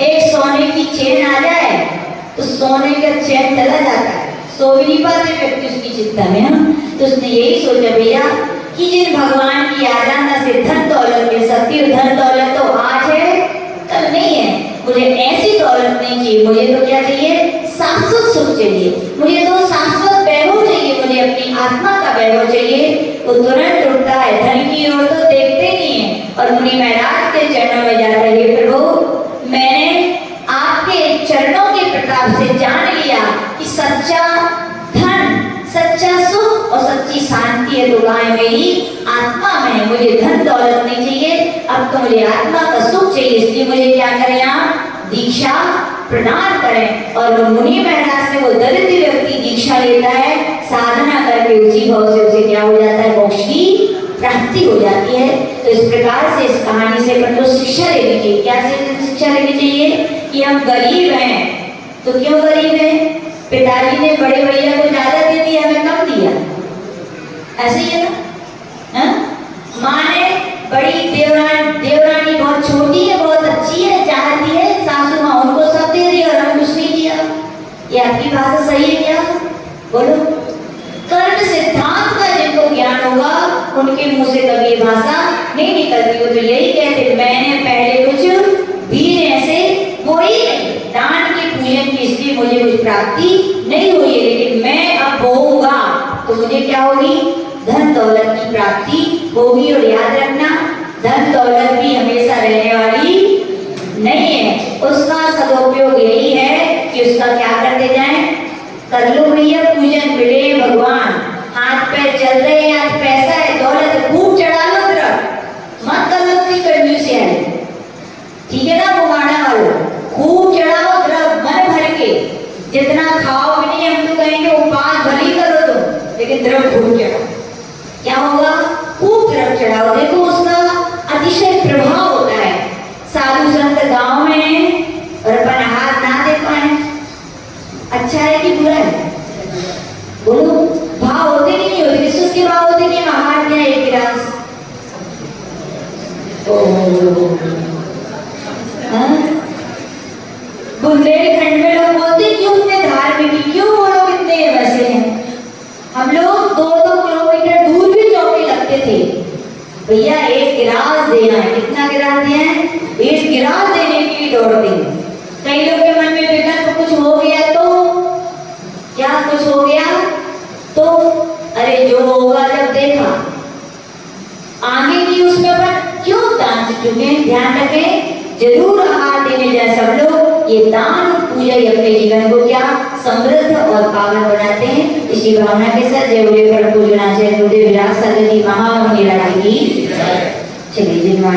एक सोने की चेन आ जाए तो सोने का चैन चला जाता है, सो भी नहीं पाते व्यक्ति उसकी चिंता में। तो उसने यही सोचा भैया कि जिन भगवान की आराधना से धन दौलत मिल सकती है, धन दौलत तो आज है कल नहीं है। मुझे ऐसी दौलत नहीं चाहिए, मुझे तो क्या चाहिए? शाश्वत सुख चाहिए, मुझे तो शाश्वत वैभव चाहिए, मुझे अपनी आत्मा का वैभव चाहिए। वो तुरंत उठता है, धन की ओर तो देखते नहीं है और मुनि महाराज के चरणों में जाता है, हे प्रभु मैंने आपके चरणों के प्रताप से जान लिया कि सच्चा धन, सच्चा सुख और सच्ची शांति है तो गाय मेरी आत्मा में। मुझे धन दौलत नहीं चाहिए, अब तो मुझे आत्मा का सुख चाहिए। इसलिए मुझे क्या करें? आप दीक्षा प्रदान करें। और वो मुनि महाराज से वो दरिद्र व्यक्ति दीक्षा लेता है, साधना करके उसी भाव से उसे क्या हो जाता है? मोक्ष की प्राप्ति हो जाती है। तो इस प्रकार से इस कहानी से अपन को शिक्षा लेनी चाहिए। क्या शिक्षा लेनी चाहिए? कि हम गरीब हैं तो क्यों गरीब हैं? पिताजी ने बड़े भैया को ज्यादा दे दिया, हमें कम दिया, ऐसे ही है ना? माँ ने बड़ी देवरानी बहुत छोटी है, बहुत अच्छी है, चाहती है, सासू माँ उनको सब दे दिया और हमें कुछ नहीं दिया। ये आपकी भाषा सही है क्या? बोलो। कर्म सिद्धांत का जिनको ज्ञान होगा उनके मुंह से कभी ये भाषा नहीं निकलती। वो तो यही कहते मैंने पहले कुछ भी ऐसे कोई नहीं, दान के पूजन की, इसलिए मुझे प्राप्ति नहीं हुई है, लेकिन मैं अब होऊंगा तो मुझे क्या होगी? धन दौलत की प्राप्ति होगी। और याद रखना, धन दौलत भी हमेशा रहने वाली नहीं है। उसका सदुपयोग यही है कि उसका क्या करते जाएं? कर लो भैया पूजन, मिले भगवान, हाथ पैर चल रहे हैं, आज पैसा है, दौलत है, खूब चढ़ा लो तरफ, मत कर लो इतनी कंजूसी है, ठीक है ना? मुगाड़ा वालों, खूब चढ़ाओ द्रव मन भर के, जितना खाओ भी नहीं। हम तो कहेंगे उपवास भली करो तुम, लेकिन द्रव खूब चढ़ाओ। क्या होगा? खूब द्रव चढ़ाओ। देखो उसका अतिशय प्रभाव होता है। साधु संत गांव में है और अपन हाथ ना दे पाए, अच्छा है कि बुरा है? बोलो, भाव होते कि नहीं होते? विश्वास के भाव होते कि हाथ दिया एक गिलास, बुंदेलखंड में लोग बोलते क्यों इतने धार्मिक हैं, क्यों वो लोग इतने वैसे हैं? हम लोग 2-2 किलोमीटर दूर भी चौके लगते थे, भैया एक गिलास देना है। कितना गिलास दिया है? 1 गिलास देने के लिए दौड़ते हैं। कई लोग के मन में विकल्प कुछ हो गया तो क्या, कुछ हो गया तो अरे जो होगा जब देखा, आगे की उसमें पर क्यों दान से चुके? ध्यान रखें, जरूर आहार देने जाए सब लोग। ये दान और पूजा ही अपने जीवन को क्या समृद्ध और पावन बनाते हैं। इसी भावना के साथ जय बोले परम पूजनाचार्य गुरुदेव विराट सागर जी महामहिला की चलिए जिनवा